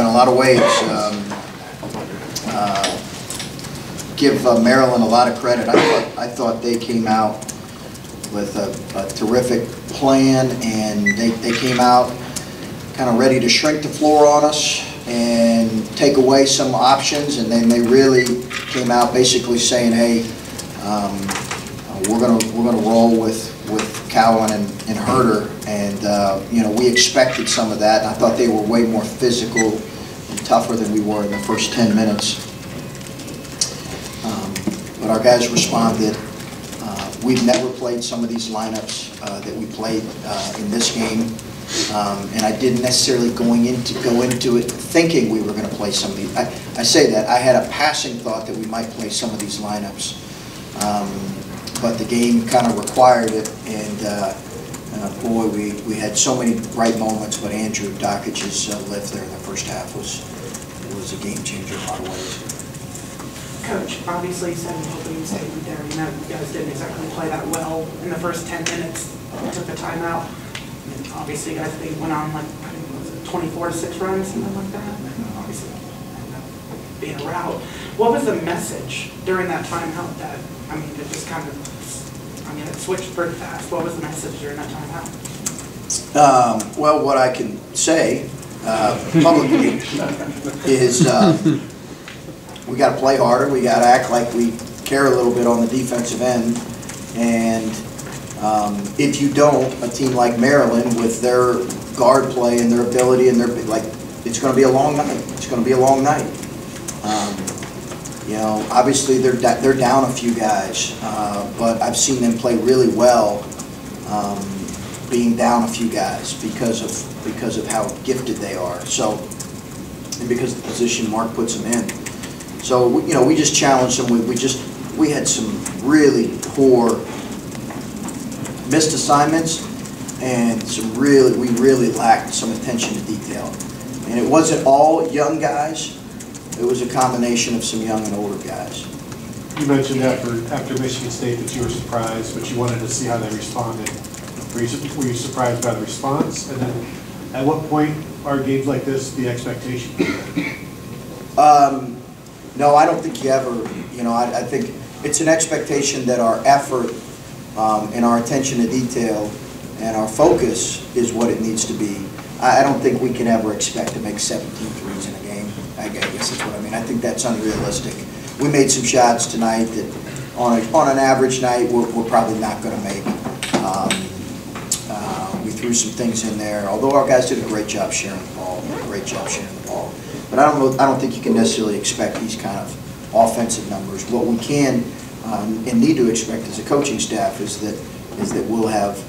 in a lot of ways, give Maryland a lot of credit. I thought they came out with a terrific plan, and they came out kind of ready to shrink the floor on us and take away some options, and then they really came out basically saying, hey, we're gonna roll with Cowan and Herder, and you know, we expected some of that. I thought they were way more physical and tougher than we were in the first 10 minutes. But our guys responded. We've never played some of these lineups that we played in this game, and I didn't necessarily go into it thinking we were going to play some of these. I say that I had a passing thought that we might play some of these lineups, but the game kind of required it, and boy, we had so many bright moments. But Andrew Dockage's lift there in the first half was a game changer in a lot of ways. Coach, obviously you said in the opening statement there, you know, you guys didn't exactly play that well in the first 10 minutes. You took the timeout. And obviously, you guys, they went on like, I think it was 24-6 runs, something like that. Obviously, being a rout. What was the message during that timeout that, I mean, it just kind of, I mean, it switched pretty fast. What was the message during that timeout? Well, what I can say publicly is we got to play harder. We got to act like we care a little bit on the defensive end. And if you don't, a team like Maryland, with their guard play and their ability and their it's going to be a long night. It's going to be a long night. You know, obviously they're down a few guys, but I've seen them play really well, being down a few guys because of how gifted they are. So, and because of the position Mark puts them in. So, you know, we just challenged them. We had some really poor missed assignments, and we really lacked some attention to detail. And it wasn't all young guys. It was a combination of some young and older guys. You mentioned after Michigan State that you were surprised, but you wanted to see how they responded. Were you surprised by the response? And then at what point are games like this the expectation? No, I don't think you ever, you know, I think it's an expectation that our effort and our attention to detail and our focus is what it needs to be. I don't think we can ever expect to make 17 threes in a game. I guess that's what I mean. I think that's unrealistic. We made some shots tonight that on an average night we're probably not going to make. We threw some things in there, although our guys did a great job sharing the ball. But I don't think you can necessarily expect these kind of offensive numbers. What we can and need to expect as a coaching staff is that we'll have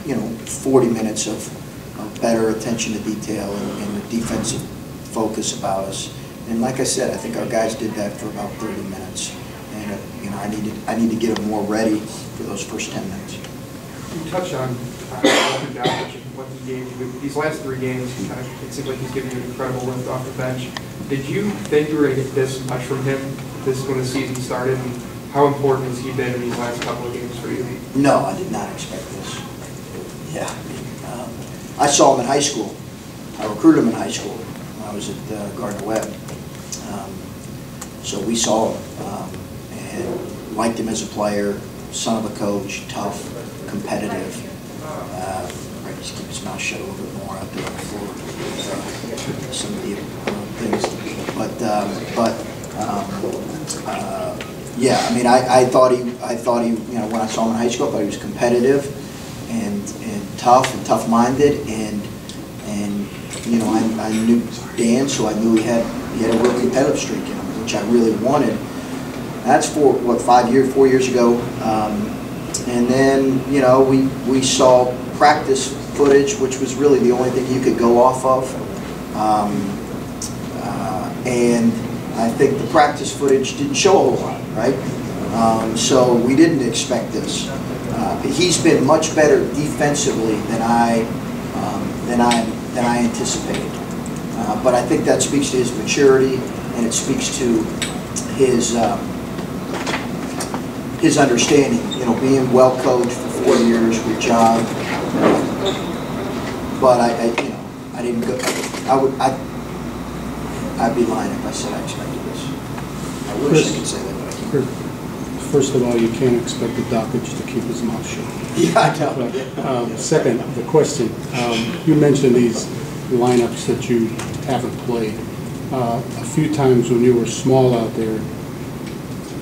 you know, 40 minutes of better attention to detail and the defensive focus about us. And like I said, I think our guys did that for about 30 minutes. And you know, I need to get them more ready for those first 10 minutes. You touched on what he gave you. These last 3 games, it seems like he's giving you an incredible lift off the bench. Did you think you were going to get this much from him when the season started? And how important has he been in these last couple of games for you? No, I did not expect this. Yeah, I saw him in high school. I recruited him in high school when I was at Gardner-Webb. So we saw him and liked him as a player, son of a coach, tough, competitive. Right, just keep his mouth shut a little bit more out there on the floor with some of the things. Yeah, I mean, I thought he, you know, when I saw him in high school, I thought he was competitive and tough-minded, and you know, I knew Dan, so I knew he had a real competitive streak in him, which I really wanted. That's for what, 4 years ago, and then you know we saw practice footage, which was really the only thing you could go off of, and I think the practice footage didn't show a whole lot, right? So we didn't expect this. He's been much better defensively than I anticipated. But I think that speaks to his maturity, and it speaks to his understanding. You know, being well coached for 4 years, good job. But I didn't go. I'd be lying if I said I expected this. I wish I could say that, but I can't. First of all, you can't expect the Dockage to keep his mouth shut. Yeah, I know. But, second, the question, you mentioned these lineups that you haven't played. A few times when you were small out there,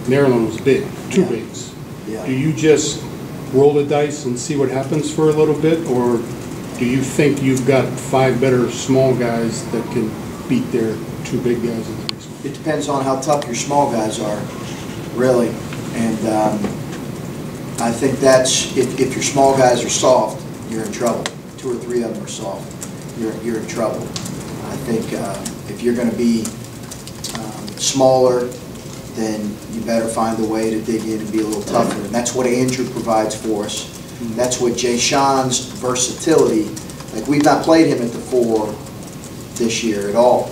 Maryland was big, two bigs. Yeah. Do you just roll the dice and see what happens for a little bit, or do you think you've got 5 better small guys that can beat their 2 big guys in the next one? It depends on how tough your small guys are, really. And I think that's, if your small guys are soft, you're in trouble. 2 or 3 of them are soft, you're in trouble. I think if you're going to be smaller, then you better find a way to dig in and be a little tougher. And that's what Andrew provides for us. That's what Jay Sean's versatility, like we've not played him at the 4 this year at all.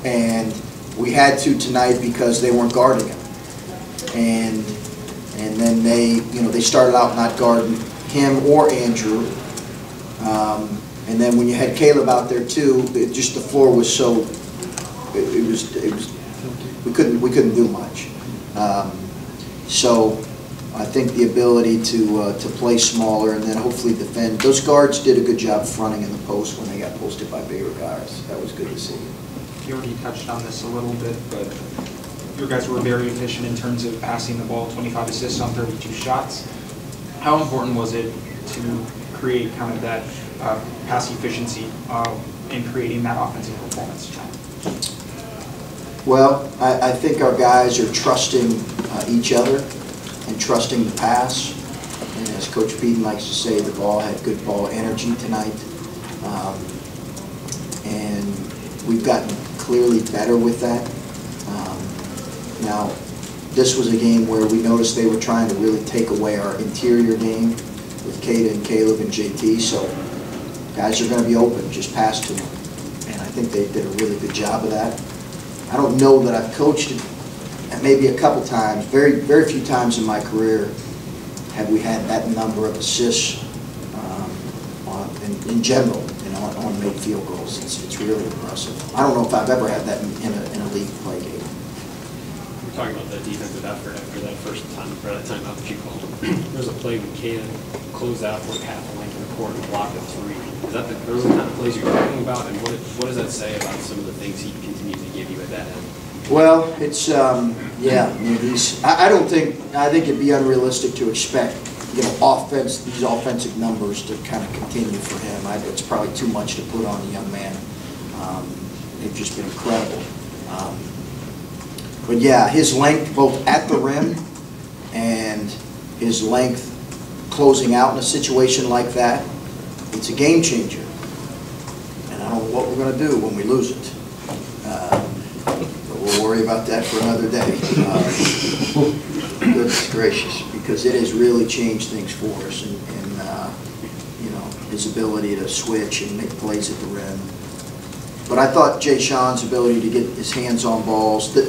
And we had to tonight because they weren't guarding him. And then they started out not guarding him or Andrew. And then when you had Caleb out there too, the floor was so, it was we couldn't do much. So I think the ability to play smaller and then hopefully defend. Those guards did a good job fronting in the post when they got posted by bigger guys. That was good to see. You already touched on this a little bit, but your guys were very efficient in terms of passing the ball, 25 assists on 32 shots. How important was it to create kind of that pass efficiency in creating that offensive performance? Well, I think our guys are trusting each other and trusting the pass. And as Coach Peden likes to say, the ball had good ball energy tonight. And we've gotten clearly better with that. Now, this was a game where we noticed they were trying to really take away our interior game with Kada and Caleb and JT. So guys are going to be open, just pass to them. And I think they did a really good job of that. I don't know that I've coached maybe a couple times, very, very few times in my career have we had that number of assists in general, on made field goals. It's really impressive. I don't know if I've ever had that in a league play game. We're talking about the defensive effort after that first time, or that timeout that you called. There's a play when Kada closed out like half the length of the court and blocked a 3. Is that those are the kind of plays you're talking about, and what does that say about some of the things he continues to give you at that end? Well, it's yeah. I think it'd be unrealistic to expect these offensive numbers to kind of continue for him. It's probably too much to put on a young man. They've just been incredible. But yeah, his length both at the rim and his length closing out in a situation like that, it's a game changer. And I don't know what we're going to do when we lose it. But we'll worry about that for another day. Goodness gracious, because it has really changed things for us, and his ability to switch and make plays at the rim. But I thought Jay Sean's ability to get his hands on balls that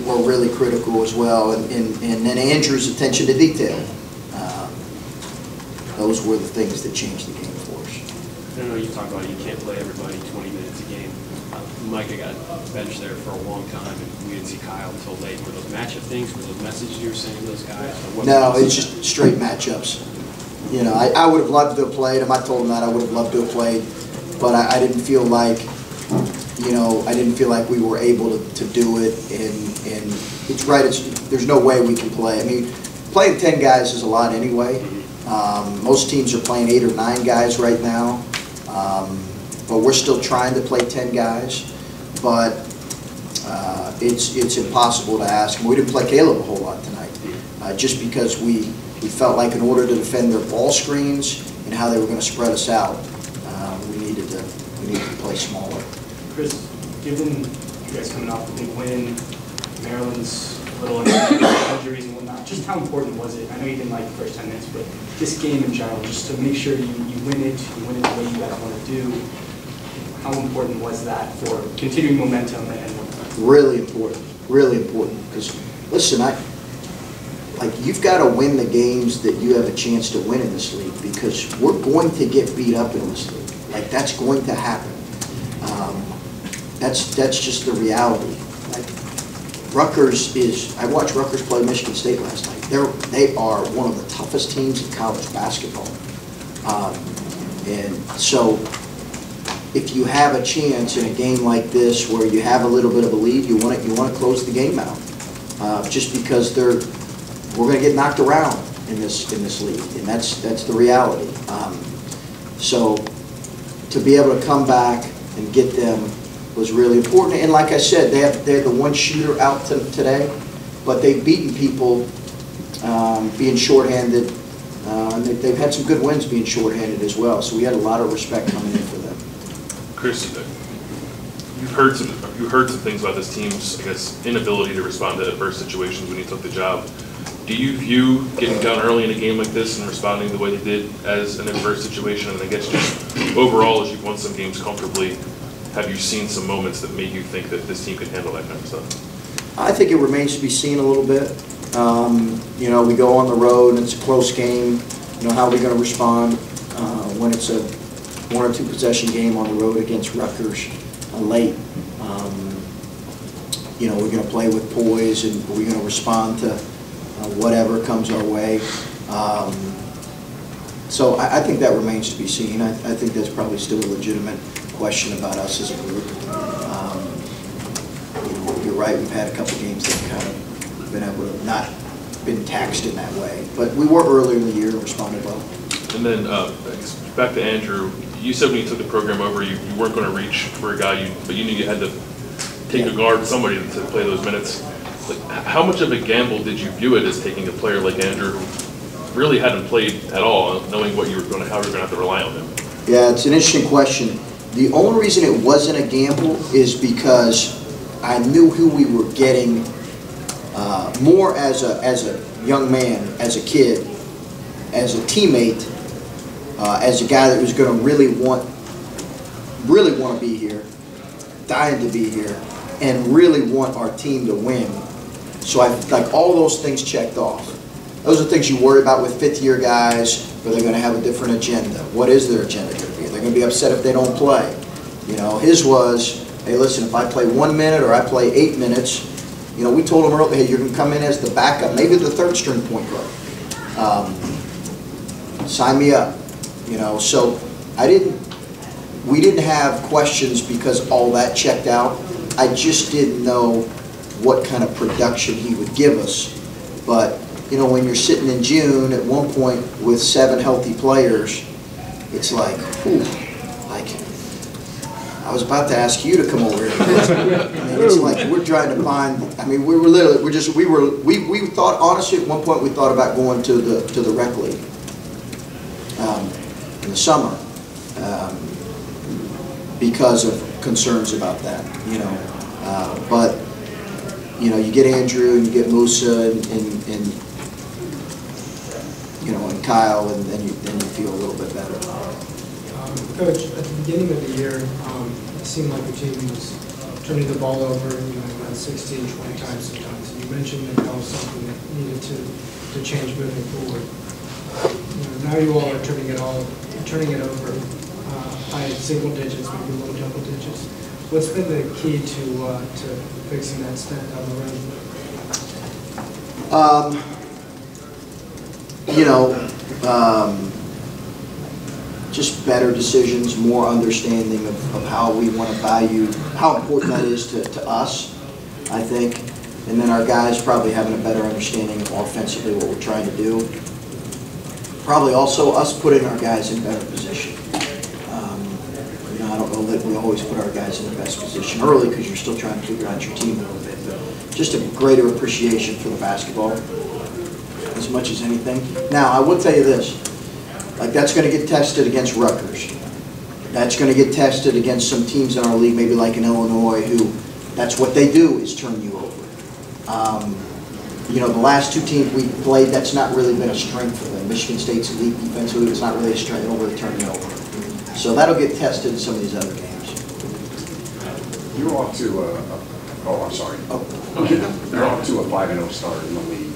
were really critical as well, and then Andrew's attention to detail. Those were the things that changed the game for us. I know you talk about you can't play everybody 20 minutes a game. Micah got benched there for a long time, and we didn't see Kyle until late. Were those matchup things? Were those messages you were saying to those guys? No, it's just straight matchups. I would have loved to have played him. I told him that I would have loved to have played, but I didn't feel like, I didn't feel like we were able to do it. And it's right. There's no way we can play. I mean, playing 10 guys is a lot anyway. Most teams are playing 8 or 9 guys right now, but we're still trying to play 10 guys. But it's impossible to ask. We didn't play Caleb a whole lot tonight, just because we felt like in order to defend their ball screens and how they were going to spread us out, we needed to play smaller. Chris, given you guys coming off the big win, Maryland's little injuries and whatnot, just how important was it? I know you didn't like the first 10 minutes, but this game in general, just to make sure you win it the way you guys want to do, how important was that for continuing momentum and whatnot? Really important, because listen, you've got to win the games that you have a chance to win in this league, because we're going to get beat up in this league. That's going to happen. that's just the reality. Like, Rutgers is, I watched Rutgers play Michigan State last night. They are one of the toughest teams in college basketball. And so if you have a chance in a game like this where you have a little bit of a lead, you want to close the game out. Just because we're going to get knocked around in this league, and that's the reality. So to be able to come back and get them was really important. And like I said, they're the one shooter out today, but they've beaten people being shorthanded. And they've had some good wins being shorthanded as well. So we had a lot of respect coming in for them. Chris, you've heard some things about this team's, I guess, inability to respond to adverse situations when you took the job. Do you view getting down early in a game like this and responding the way they did as an adverse situation? And I guess just overall, as you've won some games comfortably, have you seen some moments that made you think that this team could handle that kind of stuff? I think it remains to be seen a little bit. You know, we go on the road and it's a close game. You know, how are we going to respond when it's a 1 or 2 possession game on the road against Rutgers late? You know, we're going to play with poise, and we're going to respond to whatever comes our way. So I think that remains to be seen. I think that's probably still a legitimate question about us as a group. You know, you're right, we've had a couple games that have kind of been able to not been taxed in that way. But we were earlier in the year and responded well. And then I guess back to Andrew, you said when you took the program over, you weren't going to reach for a guy, but you knew you had to take a guard, somebody to play those minutes. Like, how much of a gamble did you view it as taking a player like Andrew, who really hadn't played at all, knowing what you were going to, how you were going to have to rely on him? Yeah, it's an interesting question. The only reason it wasn't a gamble is because I knew who we were getting more as a young man, as a kid, as a teammate, as a guy that was going to really want to be here, dying to be here, and really want our team to win. So like all those things checked off. Those are things you worry about with fifth-year guys, where they're going to have a different agenda. What is their agenda going to be? They're going to be upset if they don't play. You know, his was, hey, listen, if I play 1 minute or I play 8 minutes, you know, we told him earlier, hey, you're going to come in as the backup, maybe the third-string point guard. Sign me up. You know, so we didn't have questions because all that checked out. I just didn't know what kind of production he would give us. But, you know, when you're sitting in June at one point with 7 healthy players, it's like, whew, like, I was about to ask you to come over here. I mean, it's like we're trying to find, I mean, we thought, honestly, at one point we thought about going to the rec league in the summer because of concerns about that, you know. But, you know, you get Andrew and you get Musa and you know, and Kyle, and then you feel a little bit better. Coach, at the beginning of the year, it seemed like the team was turning the ball over, you know, around 16, 20 times sometimes. You mentioned that that was something that needed to change moving forward. You know, now you all are turning it over high single digits, maybe low double digits. What's been the key to fixing that step down the road? You know, just better decisions, more understanding of how we want to value, how important that is to us, I think. And then our guys probably having a better understanding of offensively what we're trying to do. Probably also us putting our guys in better position. You know, I don't know that we always put our guys in the best position early because you're still trying to figure out your team a little bit. But just a greater appreciation for the basketball as much as anything. Now, I will tell you this. Like, that's going to get tested against Rutgers. That's going to get tested against some teams in our league, maybe like in Illinois, who that's what they do is turn you over. You know, the last 2 teams we played, that's not really been a strength for them. Michigan State's elite defensively, it's not really a strength. They don't really turn you over. So that'll get tested in some of these other games. You're off to you're off to a 5-0 start in the league.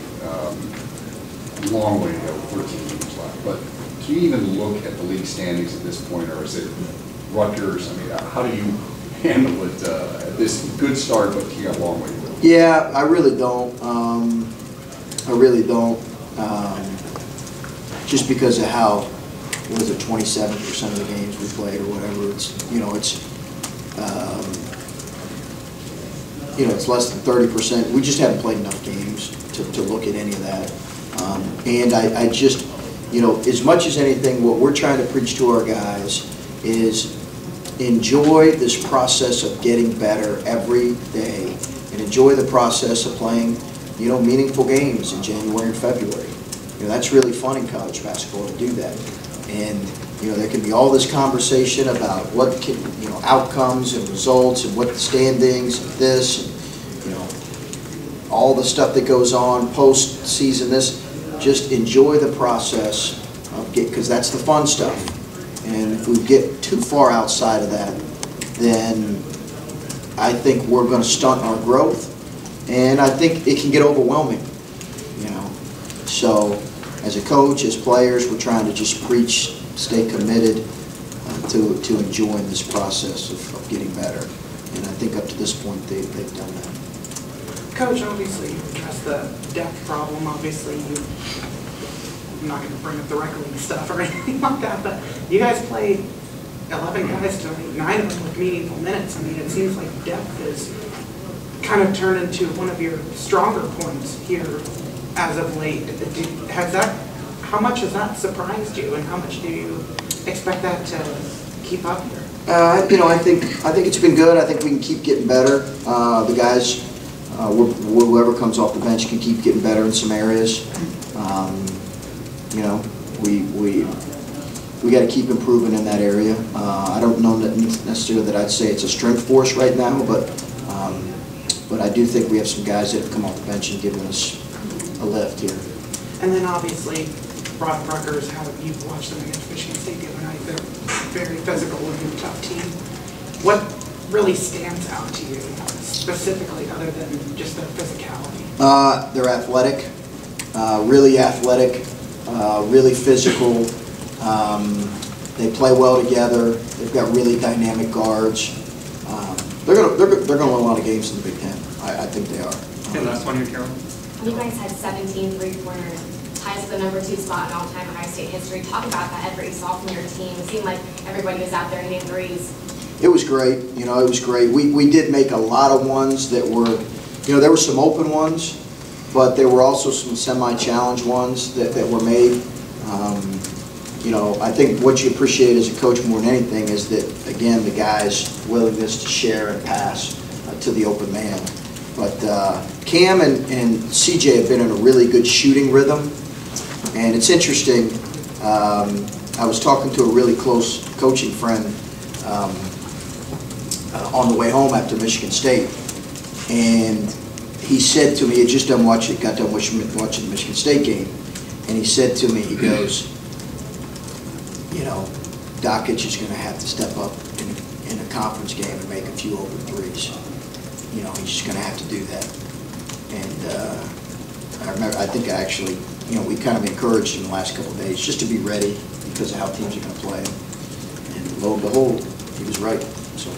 Long way to go, 14 games left. But can you even look at the league standings at this point, or is it Rutgers? I mean, how do you handle it at this good start, but you got a long way to go? Yeah, I really don't. I really don't. Just because of how, what is it, 27% of the games we played or whatever. It's, it's less than 30%. We just haven't played enough games to look at any of that. And I just, as much as anything, what we're trying to preach to our guys is enjoy this process of getting better every day, and enjoy the process of playing, meaningful games in January and February. That's really fun in college basketball to do that. And, there can be all this conversation about what can, outcomes and results and what the standings and this, and, all the stuff that goes on post-season. Just enjoy the process of because that's the fun stuff. And if we get too far outside of that, then I think we're going to stunt our growth, and I think it can get overwhelming. So as a coach, as players, we're trying to just preach, stay committed to enjoying this process of getting better. And I think up to this point, they've done that. Coach, obviously you addressed the depth problem. Obviously, I'm not going to bring up the rec league stuff or anything like that, but you guys played 11 guys tonight, 9 of them with meaningful minutes. I mean, it seems like depth is kind of turned into one of your stronger points here as of late. How much has that surprised you, and how much do you expect that to keep up here? I think it's been good. I think we can keep getting better. The guys, whoever comes off the bench, can keep getting better in some areas. We got to keep improving in that area. I don't know necessarily that I'd say it's a strength for us right now, but I do think we have some guys that have come off the bench and given us a lift here. And then obviously, Broad Rutgers, how you've watched them against Michigan State the other night. They're very physical and a tough team. What really stands out to you specifically, other than just their physicality? They're athletic, really athletic, really physical. They play well together. They've got really dynamic guards. They're going to win a lot of games in the Big Ten. I think they are. And last one here, Carol. You guys had 17 three-pointers, ties the #2 spot in all-time Ohio State history. Talk about that effort you saw from your team. It seemed like everybody was out there hitting threes. It was great. It was great. We did make a lot of ones that were, there were some open ones, but there were also some semi-challenge ones that were made. I think what you appreciate as a coach more than anything is that, again, the guys' willingness to share and pass to the open man. But Cam and CJ have been in a really good shooting rhythm. And it's interesting, I was talking to a really close coaching friend on the way home after Michigan State. And he said to me, he had just got done watching the Michigan State game. And he said to me, he goes, Dockage is going to have to step up in a conference game and make a few open threes. He's just going to have to do that. And I think we kind of encouraged him the last couple of days just to be ready because of how teams are going to play. And lo and behold, he was right. So.